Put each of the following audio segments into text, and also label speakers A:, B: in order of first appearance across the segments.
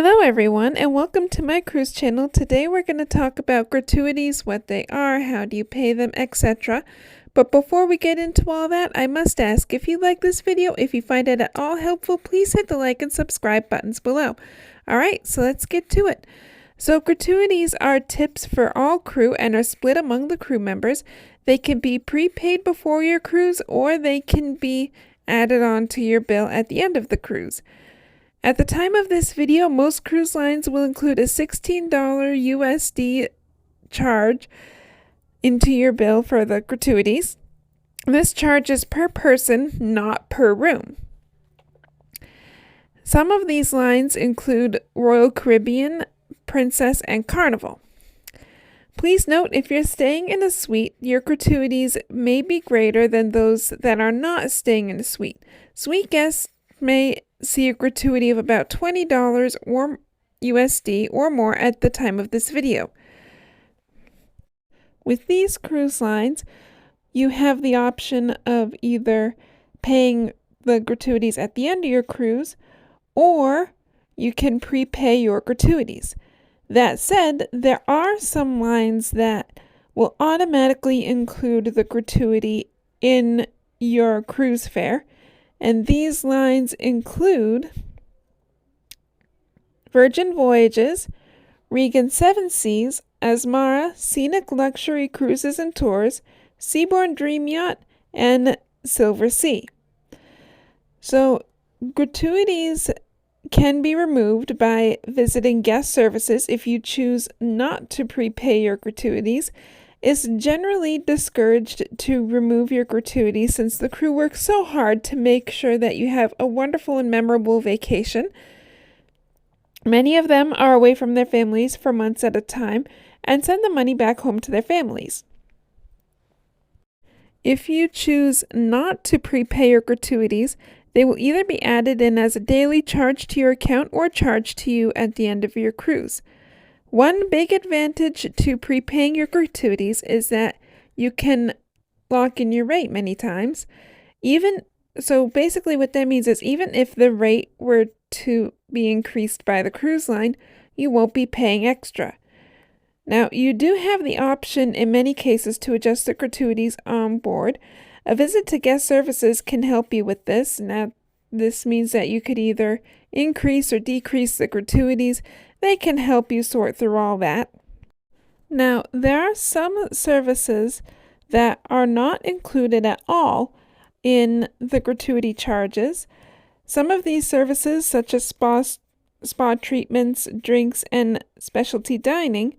A: Hello everyone and welcome to my cruise channel. Today we're going to talk about gratuities, what they are, how do you pay them, etc. But before we get into all that, I must ask, if you like this video, if you find it at all helpful, please hit the like and subscribe buttons below. Alright, so let's get to it. So gratuities are tips for all crew and are split among the crew members. They can be prepaid before your cruise or they can be added on to your bill at the end of the cruise. At the time of this video, most cruise lines will include a $16 USD charge into your bill for the gratuities. This charge is per person, not per room. Some of these lines include Royal Caribbean, Princess, and Carnival. Please note, if you're staying in a suite, your gratuities may be greater than those that are not staying in a suite. Suite guests may see a gratuity of about $20 or USD or more at the time of this video. With these cruise lines, you have the option of either paying the gratuities at the end of your cruise, or you can prepay your gratuities. That said, there are some lines that will automatically include the gratuity in your cruise fare. And these lines include Virgin Voyages, Regan Seven Seas, Asmara, Scenic Luxury Cruises and Tours, Seabourn Dream Yacht, and Silver Sea. So gratuities can be removed by visiting guest services. If you choose not to prepay your gratuities, it's generally discouraged to remove your gratuities since the crew works so hard to make sure that you have a wonderful and memorable vacation. Many of them are away from their families for months at a time and send the money back home to their families. If you choose not to prepay your gratuities, they will either be added in as a daily charge to your account or charged to you at the end of your cruise. One big advantage to prepaying your gratuities is that you can lock in your rate many times. So basically what that means is even if the rate were to be increased by the cruise line, you won't be paying extra. Now, you do have the option in many cases to adjust the gratuities on board. A visit to guest services can help you with this. Now, this means that you could either increase or decrease the gratuities. They can help you sort through all that. Now, there are some services that are not included at all in the gratuity charges. Some of these services, such as spa treatments, drinks, and specialty dining,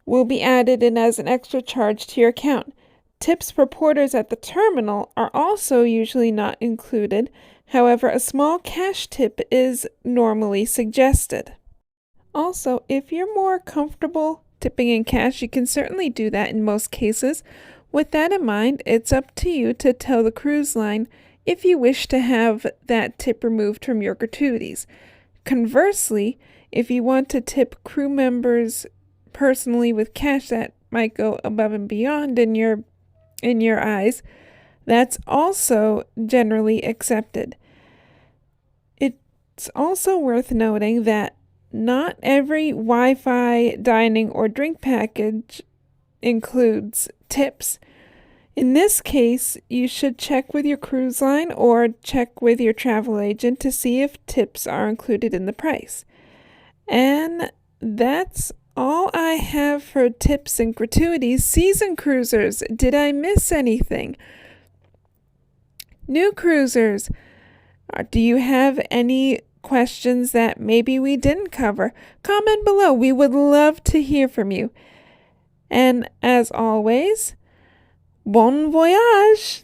A: will be added in as an extra charge to your account. Tips for porters at the terminal are also usually not included. However, a small cash tip is normally suggested. Also, if you're more comfortable tipping in cash, you can certainly do that in most cases. With that in mind, it's up to you to tell the cruise line if you wish to have that tip removed from your gratuities. Conversely, if you want to tip crew members personally with cash that might go above and beyond in your eyes, that's also generally accepted. It's also worth noting that not every Wi-Fi, dining, or drink package includes tips. In this case, you should check with your cruise line or check with your travel agent to see if tips are included in the price. And that's all I have for tips and gratuities. Season cruisers, did I miss anything? New cruisers, do you have any questions that maybe we didn't cover? Comment below. We would love to hear from you. And as always, bon voyage!